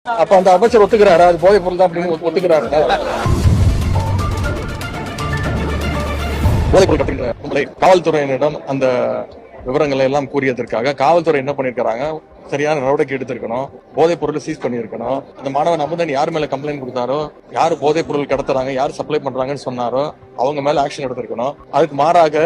அப்ப அந்த அமைச்சர் ஒத்துக்கிறாரு அது போதைப் பொருள் தான் அப்படின்னு ஒத்துக்கிறாரு. போதைப் பொருள் கட்டுகின்ற காவல்துறையினரிடம் அந்த விவரங்களை எல்லாம் கூறியதற்காக காவல்துறை என்ன பண்ணிருக்காங்க, சரியான நடவடிக்கை எடுத்திருக்கணும். போதைப் பொருள் சீஸ் பண்ணிருக்கணும். அந்த மாணவன் அமுதன் யார் மேல கம்ப்ளைண்ட் கொடுத்தாரோ, யாரு போதைப் பொருள் கடத்துறாங்க, யார் சப்ளை பண்றாங்கன்னு சொன்னாரோ அவங்க மேல ஆக்ஷன் எடுத்திருக்கணும். அதுக்கு மாறாக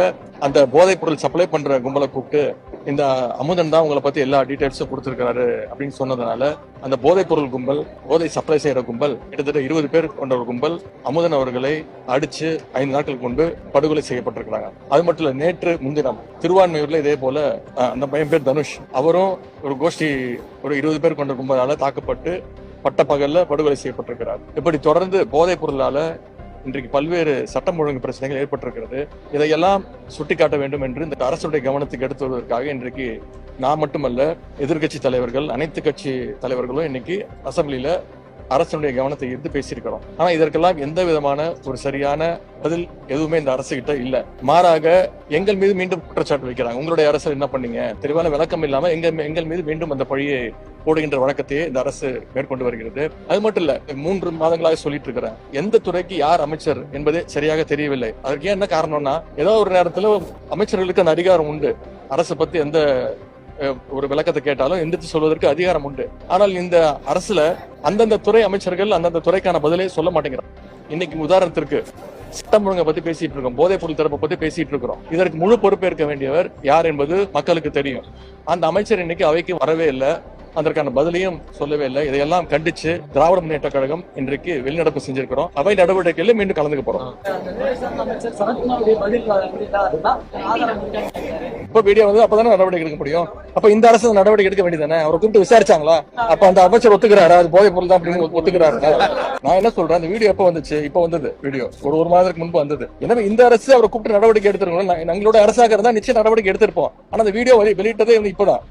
அந்த போதைப் பொருள் சப்ளை பண்ற கும்பலை கூப்பிட்டு இந்த அமுதன் தான் உங்களை பத்தி எல்லா டீடைல்ஸும் கொடுத்திருக்காரு அப்படின்னு சொன்னதுனால அந்த போதைப் பொருள் கும்பல், போதை சப்ளை செய்யற கும்பல், கிட்டத்தட்ட 20 பேர் கொண்ட ஒரு கும்பல் அமுதன் அவர்களை அடிச்சு 5 நாட்களுக்கு முன்பு படுகொலை செய்யப்பட்டிருக்கிறாங்க. அது மட்டும் இல்ல, நேற்று முன்தினம் திருவான்மையூர்ல இதே போல அந்த பையன் பேர் தனுஷ், அவரும் ஒரு கோஷ்டி ஒரு 20 பேர் கொண்ட கும்பலால தாக்கப்பட்டு பட்டப்பகல்ல படுகொலை செய்யப்பட்டிருக்கிறார். இப்படி தொடர்ந்து போதைப் பொருளால இன்றைக்கு பல்வேறு சட்டம் ஒழுங்கு பிரச்சனைகள் ஏற்பட்டிருக்கிறது. இதையெல்லாம் சுட்டிக்காட்ட வேண்டும் என்று இந்த அரசுடைய கவனத்துக்கு எடுத்து வருவதற்காக இன்றைக்கு நான் மட்டுமல்ல, எதிர்கட்சி தலைவர்கள், அனைத்து கட்சி தலைவர்களும் இன்னைக்கு அசெம்பிளியில அரசுடைய கவனத்தை ஈர்த்து பேசியிருக்கிறோம். ஆனா இதற்கெல்லாம் எந்த விதமான ஒரு சரியான பதில் எதுவுமே இந்த அரசு கிட்ட இல்ல. மாறாக எங்கள் மீது மீண்டும் குற்றச்சாட்டு வைக்கிறாங்க. உங்களுடைய அரசு என்ன பண்ணீங்க, தெளிவான விளக்கம் இல்லாம எங்கள் மீது மீண்டும் அந்த பழியை போடுகின்ற வழக்கத்தையே இந்த அரசு மேற்கொண்டு வருகிறது. அது மட்டும் இல்ல, 3 மாதங்களாக சொல்லிட்டு இருக்கிறேன், எந்த துறைக்கு யார் அமைச்சர் என்பதே சரியாக தெரியவில்லை. அதற்கு என்ன காரணம்னா, ஏதோ ஒரு நேரத்துல அமைச்சர்களுக்கு அந்த அதிகாரம் உண்டு. அரசு பத்தி எந்த ஒரு விளக்கத்தை கேட்டாலும் எந்திரிச்சு சொல்வதற்கு அதிகாரம் உண்டு. ஆனால் இந்த அரசுல அந்தந்த துறை அமைச்சர்கள் அந்தந்த துறைக்கான பதிலே சொல்ல மாட்டேங்கிறாங்க. இன்னைக்கு உதாரணத்திற்கு சட்டம் ஒழுங்கை பத்தி பேசிட்டு இருக்கோம், போதைப் பொருள் தரப்பை பத்தி பேசிட்டு இருக்கிறோம். இதற்கு முழு பொறுப்பேற்க வேண்டியவர் யார் என்பது மக்களுக்கு தெரியும். அந்த அமைச்சர் இன்னைக்கு அவைக்கு வரவே இல்லை, அதற்கான பதிலையும் சொல்லவே இல்லை. இதையெல்லாம் கண்டிச்சு திராவிட முன்னேற்ற கழகம் இன்றைக்கு வெளிநடப்பு செஞ்சிருக்கிறோம். அவை நடவடிக்கையில மீண்டும் கலந்துக்க போறோம். இப்ப வீடியோ வந்து அப்பதானே நடவடிக்கை எடுக்க முடியும். அப்ப இந்த அரசு நடவடிக்கை எடுக்க வேண்டியதானே? அவரை கூப்பிட்டு விசாரிச்சாங்களா? அப்ப அந்த அமைச்சர் ஒத்துக்கிறாரு அது போதைப் பொருள் தான் அப்படின்னு ஒத்துக்கிறாரு. நான் என்ன சொல்றேன், அந்த வீடியோ எப்ப வந்துச்சு? இப்ப வந்தது வீடியோ, ஒரு மாதத்துக்கு முன்பு வந்தது. எனவே இந்த அரசு அவரை கூப்பிட்டு நடவடிக்கை எடுத்திருக்கணும். எங்களோட அரசாக இருந்தா நிச்சயம் நடவடிக்கை எடுத்திருப்போம். ஆனா அந்த வீடியோ வெளியிட்டதே இப்பதான்.